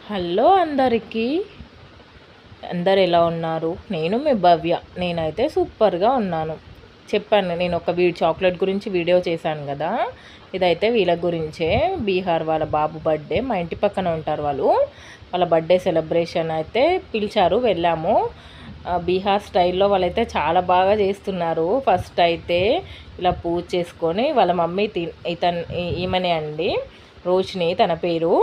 Hello అందరికీ, అందరు ఎలా ఉన్నారు? నేను మీ భవ్య. నేనైతే సూపర్గా ఉన్నాను. చెప్పాను నేను ఒక చాక్లెట్ గురించి వీడియో చేశాను కదా. ఇదైతే వీళ్ళ గురించే. బీహార్ వాళ్ళ బాబు బర్త్డే. మా ఇంటి పక్కన ఉంటారు వాళ్ళు. వాళ్ళ బర్త్డే సెలబ్రేషన్ అయితే పిలిచారు, వెళ్ళాము. బీహార్ స్టైల్లో వాళ్ళైతే చాలా బాగా చేస్తున్నారు. ఫస్ట్ అయితే ఇలా పూజ చేసుకొని వాళ్ళ మమ్మీ ఈమెనే అండి, రోషిని తన పేరు.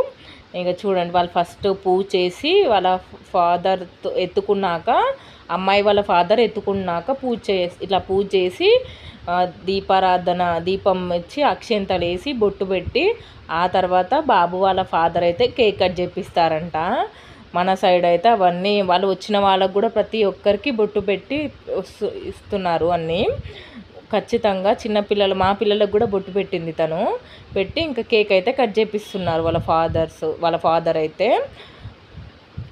ఇంకా చూడండి, వాళ్ళు ఫస్ట్ పూజ చేసి వాళ్ళ ఫాదర్ ఎత్తుకున్నాక, అమ్మాయి వాళ్ళ ఫాదర్ ఎత్తుకున్నాక ఇట్లా పూజ చేసి దీపారాధన, దీపం ఇచ్చి అక్షంతలు వేసి బొట్టు పెట్టి, ఆ తర్వాత బాబు వాళ్ళ ఫాదర్ అయితే కేక్ కట్ చేపిస్తారంట. మన సైడ్ అయితే అవన్నీ వాళ్ళు వచ్చిన వాళ్ళకు కూడా ప్రతి ఒక్కరికి బొట్టు పెట్టి ఇస్తున్నారు అన్నీ. ఖచ్చితంగా చిన్నపిల్లలు, మా పిల్లలకు కూడా బొట్టు పెట్టింది తను. పెట్టి ఇంకా కేక్ అయితే కట్ చేపిస్తున్నారు వాళ్ళ ఫాదర్ అయితే.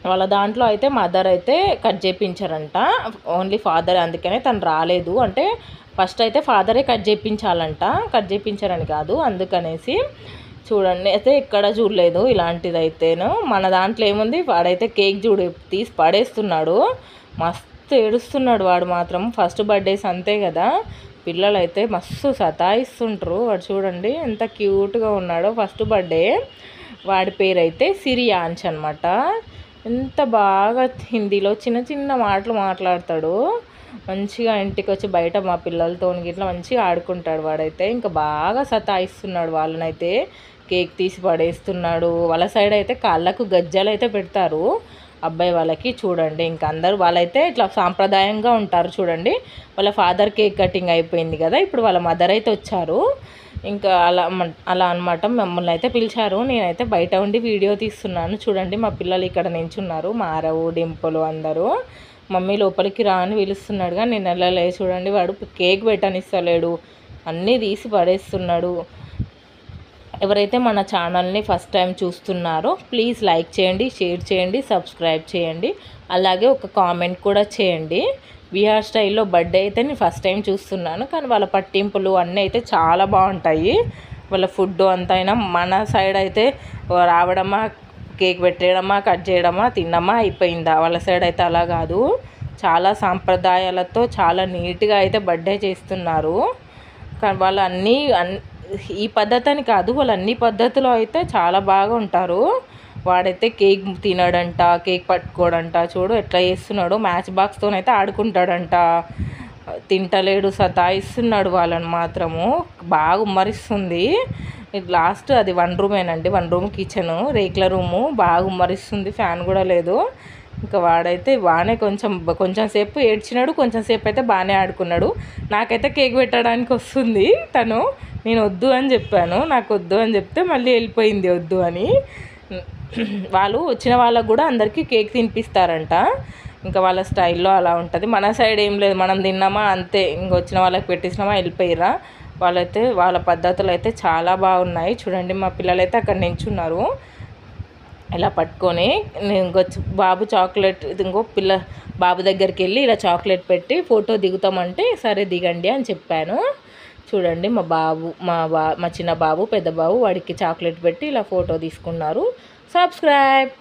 వాళ్ళ దాంట్లో అయితే మదర్ అయితే కట్ చేయించారంట, ఓన్లీ ఫాదర్. అందుకనే తను రాలేదు. అంటే ఫస్ట్ అయితే ఫాదరే కట్ చేయించాలంట, కట్ చేయించారని కాదు, అందుకనేసి. చూడండి, అయితే ఎక్కడ చూడలేదు ఇలాంటిదైతేను. మన దాంట్లో ఏముంది, వాడైతే కేక్ తీసి పడేస్తున్నాడు. మస్తు ఏడుస్తున్నాడు వాడు మాత్రం. ఫస్ట్ బర్త్డేస్ అంతే కదా, పిల్లలు అయితే మస్తు సతాయిస్తుంటారు. వాడు చూడండి ఎంత క్యూట్గా ఉన్నాడో. First birthday. వాడి పేరు అయితే సిరియాంచ్ అనమాట. ఎంత బాగా హిందీలో చిన్న చిన్న మాటలు మాట్లాడతాడు. మంచిగా ఇంటికి వచ్చి బయట మా పిల్లలతో ఇట్లా మంచిగా ఆడుకుంటాడు వాడైతే. ఇంకా బాగా సతాయిస్తున్నాడు వాళ్ళనైతే. కేక్ తీసి పడేస్తున్నాడు. వాళ్ళ సైడ్ అయితే కాళ్ళకు గజ్జలు అయితే పెడతారు అబ్బాయి వాళ్ళకి. చూడండి, ఇంకా అందరూ వాళ్ళైతే ఇట్లా సాంప్రదాయంగా ఉంటారు. చూడండి, వాళ్ళ ఫాదర్ కేక్ కటింగ్ అయిపోయింది కదా, ఇప్పుడు వాళ్ళ మదర్ అయితే వచ్చారు. ఇంకా అలా అనమాట. మమ్మల్ని అయితే పిలిచారు. నేనైతే బయట ఉండి వీడియో తీస్తున్నాను. చూడండి, మా పిల్లలు ఇక్కడ నించున్నారు, మారవు, డింపులు అందరూ. మమ్మీ లోపలికి రా అని పిలుస్తున్నాడు, కానీ నేను వెళ్ళలే. చూడండి, వాడు కేక్ పెట్టనిస్తలేడు, అన్నీ తీసి పడేస్తున్నాడు. ఎవరైతే మన ఛానల్ని ఫస్ట్ టైం చూస్తున్నారో ప్లీజ్ లైక్ చేయండి, షేర్ చేయండి, సబ్స్క్రైబ్ చేయండి. అలాగే ఒక కామెంట్ కూడా చేయండి. బీహార్ స్టైల్లో బర్త్డే అయితే నేను ఫస్ట్ టైం చూస్తున్నాను, కానీ వాళ్ళ పట్టింపులు అన్నీ అయితే చాలా బాగుంటాయి. వాళ్ళ ఫుడ్ అంతా అయినా మన సైడ్ అయితే రావడమా, కేక్ పెట్టేయడమా, కట్ చేయడమా, తిన్నమా, అయిపోయిందా. వాళ్ళ సైడ్ అయితే అలా కాదు, చాలా సాంప్రదాయాలతో చాలా నీట్గా అయితే బర్త్డే చేస్తున్నారు. కానీ వాళ్ళు ఈ పద్ధతి అని కాదు, వాళ్ళు అన్ని పద్ధతిలో అయితే చాలా బాగా ఉంటారు. వాడైతే కేక్ తినడంట, కేక్ పట్టుకోడంట. చూడు ఎట్లా చేస్తున్నాడు, మ్యాచ్ బాక్స్తోనైతే ఆడుకుంటాడంట. తింటలేడు, సతాయిస్తున్నాడు వాళ్ళని మాత్రము. బాగా ఉమ్మరిస్తుంది. లాస్ట్ అది 1 రూమేనండి, 1 రూమ్ కిచెను, రేకుల రూము. బాగా ఉమ్మరిస్తుంది, ఫ్యాన్ కూడా లేదు. ఇంకా వాడైతే బాగానే కొంచెం సేపు ఏడ్చినాడు, కొంచెం సేపు అయితే బాగానే ఆడుకున్నాడు. నాకైతే కేక్ పెట్టడానికి వస్తుంది తను. నేను వద్దు అని చెప్పాను, నాకు వద్దు అని చెప్తే మళ్ళీ వెళ్ళిపోయింది వద్దు అని. వాళ్ళు వచ్చిన వాళ్ళకు కూడా అందరికీ కేక్ తినిపిస్తారంట. ఇంకా వాళ్ళ స్టైల్లో అలా ఉంటుంది. మన సైడ్ ఏం లేదు, మనం తిన్నామా అంతే, ఇంకొచ్చిన వాళ్ళకి పెట్టించినామా వెళ్ళిపోయిరా. వాళ్ళైతే వాళ్ళ పద్ధతులు అయితే చాలా బాగున్నాయి. చూడండి, మా పిల్లలైతే అక్కడ నించున్నారు ఇలా పట్టుకొని. ఇంకొచ్చి బాబు చాక్లెట్, బాబు దగ్గరికి వెళ్ళి ఇలా చాక్లెట్ పెట్టి ఫోటో దిగుతామంటే సరే దిగండి అని చెప్పాను. చూడండి, మా చిన్న బాబు, పెద్ద బాబు, వాడికి చాక్లెట్ పెట్టి ఇలా ఫోటో తీసుకున్నారు. సబ్స్క్రైబ్.